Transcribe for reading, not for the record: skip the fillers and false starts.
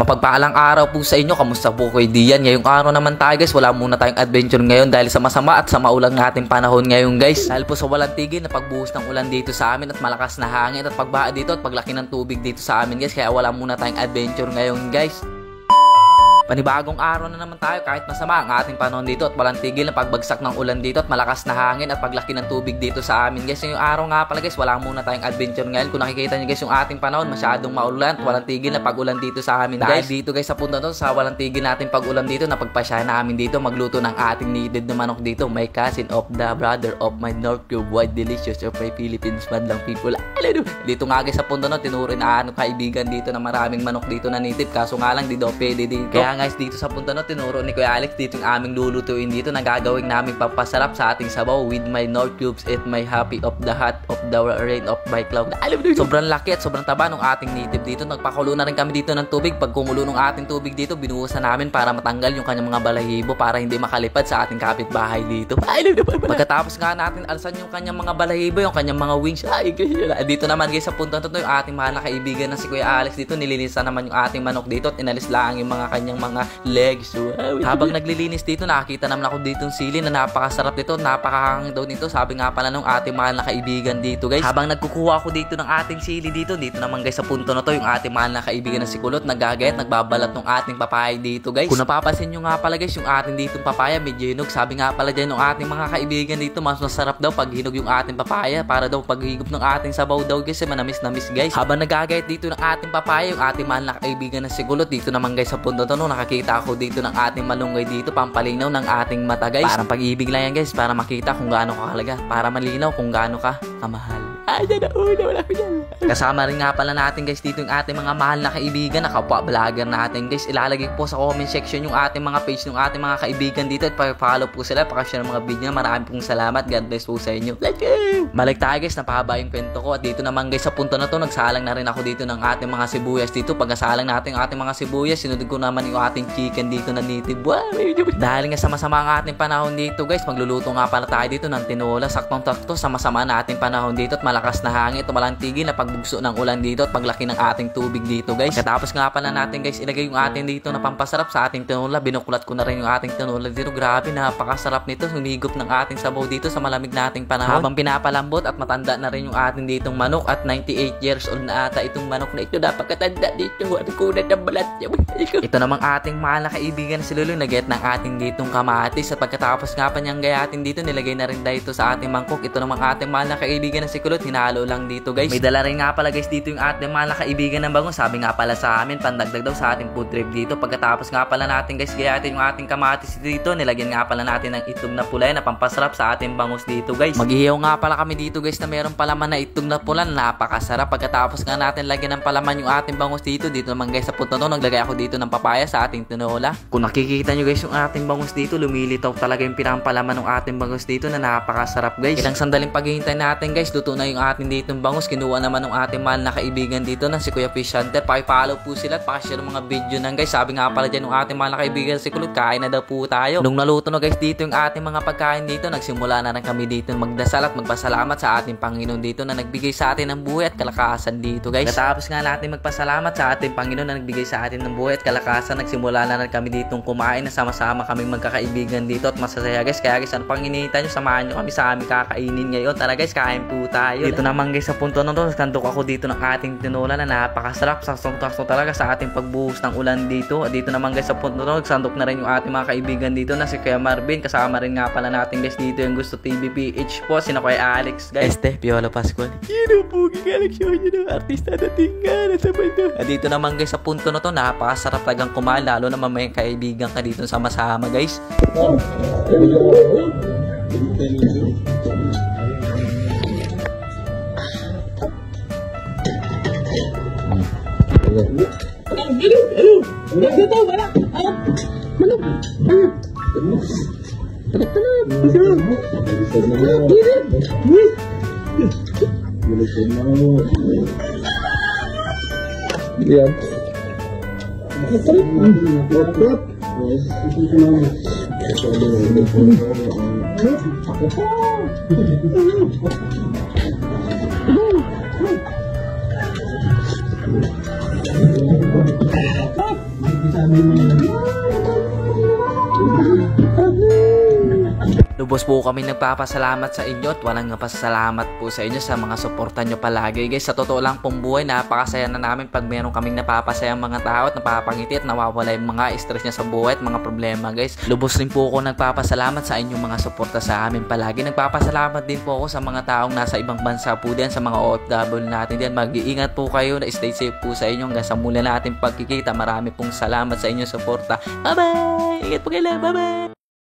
Mapagpaalang araw po sa inyo, kamusta po kayo diyan? Ngayong araw naman tayo guys, wala muna tayong adventure ngayon dahil sa masama at sa maulang nating panahon ngayon guys. Dahil po sa walang tigil na pagbuhos ng ulan dito sa amin at malakas na hangin at pagbaha dito at paglaki ng tubig dito sa amin guys. Kaya wala muna tayong adventure ngayon guys. Panibagong araw na naman tayo kahit masama ang ating panahon dito at walang tigil na pagbagsak ng ulan dito at malakas na hangin at paglaki ng tubig dito sa amin guys. Yung araw nga pala guys, wala muna tayong adventure ngayon. Kung nakikita nyo guys yung ating panahon, masyadong maulan at walang tigil na pag-ulan dito sa amin guys. Dahil dito guys sa punta to, sa walang tigil natin pag-ulan dito, napagpasya namin dito magluto ng ating needed na manok dito. My cousin of the brother of my North Cube, white delicious of my Philippines madlang people. Dito nga guys sa punta no, tinuro na kaibigan dito na maraming manok dito na native. Kaso nga lang di daw pwede dito. Kaya guys dito sa punta no, tinuro ni Kuya Alex dito yung aming lulutuin dito na gagawin namin papasarap sa ating sabaw with my North Cubes at my happy of the heart of the rain of my cloud. Sobrang laki at sobrang taba ng ating native dito. Nagpakulo na rin kami dito ng tubig. Pag kumulo ng ating tubig dito, binuhusan namin para matanggal yung kanyang mga balahibo para hindi makalipad sa ating kapitbahay dito. Pagkatapos nga natin alsan yung kanyang mga balahibo, yung kanyang mga wings. Dito naman guys sa punta to, yung ating mahal na kaibigan na si Kuya Alex dito, nililisan naman yung ating manok dito at inalis lang yung mga kanyang mga legs. Habang naglilinis dito, nakakita naman ako dito ng sili na napakasarap dito, napakahangin daw nito. Sabi nga pala nung ating mahal na kaibigan dito guys. Habang nagkukuha ako dito ng ating sili dito naman guys sa punto na to, yung ating mahal na kaibigan na si Kulot naggagayat, nagbabalat ng ating papaya dito guys. Kung napapansin nyo nga pala guys, yung ating dito papaya medyo hinog. Sabi nga pala dyan ng ating mga kaibigan dito, mas masarap daw pag hinog yung ating papaya para daw paghigop ng ating sabaw daw guys, manamis-namis guys. Habang naggagayat dito ng ating papaya, yung ating mahal na kaibigan na si Kulot dito naman guys sa punto to, nakakita ako dito ng ating malunggay dito, pampalinaw ng ating mata guys. Parang pag-ibig lang yan guys, para makita kung gaano ka kahalaga, para malinaw kung gaano ka kamahal. Wala ko dyan. Kasama rin nga pala natin guys dito yung ating mga mahal na kaibigan, nakapwa-vlogger natin guys. Ilalagay po sa comment section yung ating mga page ng ating mga kaibigan dito at pa-follow po sila, pakashare ng mga video na. Maraming pong salamat. God bless po sa inyo. Let's go! Balik tayo guys, napahaba yung kwento ko. At dito naman guys sa punto na to, nagsalang na rin ako dito ng ating mga sibuyas dito. Pagkasalang natin yung ating mga sibuyas, sinunod ko naman yung ating chicken dito na native. Dahil nga sa masama ang ating panahon dito guys, magluluto nga pala tayo dito ng tinola. Saktong-sakto sa masama na ating panahon dito at malakas na hangin, tumalang tigil na pagbugso ng ulan dito at paglaki ng ating tubig dito guys. Katapos nga pala natin guys ilagay yung ating dito na pampasarap sa ating tinola. Binuklat ko na rin yung ating tinola dito. Grabe, napakasarap nito. Humigop ng ating sabaw dito sa malamig nating panahon. Habang pinapalambot at matanda na rin yung ating ditong manok at 98 years old na ata itong manok na ito. Napakatanda dito. Ano ko na balat niya. Ito namang ating mahal na kaibigan si Lulu, nagayat ng ating ditong kamatis at pagkatapos nga pa niyang gayatin dito, nilagay na rin dito sa ating mangkok. Ito namang ating mahal na kaibigan na si Kulot, hinalo lang dito guys. May dala rin nga pala guys dito yung ating mahal na kaibigan ng bangus. Sabi nga pala sa amin, pandagdag daw sa ating food trip dito. Pagkatapos nga pala natin guys gayatin yung ating kamatis dito, nilagyan nga pala natin ng itlog na pula na pampasarap sa ating bangus dito guys. Maghihiyaw nga pala kami dito guys na meron palaman na itlog na pula, napakasarap. Pagkatapos nga natin lagyan ng palaman yung ating bangus dito naman guys sa punto to, naglagay ako dito ng papaya sa ating tinola. Kung nakikita nyo guys yung ating bangus dito, lumilitaw talaga yung pinampalaman ng ating bangus dito na napakasarap guys. Ilang sandaling paghihintay natin guys, luto na yung ating ditong bangus. Kinuha naman ng ating mahal na kaibigan dito na si Kuya Fish Hunter. Paki-follow po sila at pakishare ng mga video nang guys. Sabi nga pala dyan ng ating mahal na kaibigan si Kulot, kain na daw po tayo. Nung naluto na guys dito yung ating mga pagkain dito, nagsimula na rin kami dito magdasal at magpasalamat sa ating Panginoon dito na nagbigay sa atin ng buhay at kalakasan dito guys. Katapos nga natin magpasalamat sa ating Panginoon na nagbigay sa atin ng buhay at kalakasan, nagsimula na rin kami ditong kumain na sama-sama kaming magkakaibigan dito at masasaya guys. Kaya guys, ano pang hinihintay nyo, samahan nyo kami sa aming kakainin ngayon. Tara guys, kain po tayo. Dito naman guys sa punto na to, nagkandok ako dito ng ating tinola na napakasarap. Saktong-sakto talaga sa ating pagbuhos ng ulan dito. At dito naman guys sa punto na to, nagsandok na rin yung ating mga kaibigan dito na si Kuya Marvin. Kasama rin nga pala natin guys dito yung Gusto TV PH po, sina Kuya Alex guys. Piolo Pascual. Yun po, gigalaksyon nyo na artista na tinggal sa bando. At dito naman guys sa punto na to, napakasarap talagang kumain, lalo na may kaibigan ka dito sama-sama guys. Lubos po kami nagpapasalamat sa inyo at walang napasalamat po sa inyo sa mga suporta nyo palagi guys. Sa totoo lang pong buhay, napakasaya na namin pag meron kaming napapasayang mga tao at napapangiti at nawawala yung mga stress niya sa buhay at mga problema guys. Lubos rin po ako nagpapasalamat sa inyong mga suporta sa amin palagi. Nagpapasalamat din po ako sa mga taong nasa ibang bansa po din, sa mga OFW natin din. Mag-iingat po kayo, na stay safe po sa inyo hanggang sa mula natin pagkikita. Marami pong salamat sa inyong suporta. Bye bye! Ingat po kayo lang, bye bye!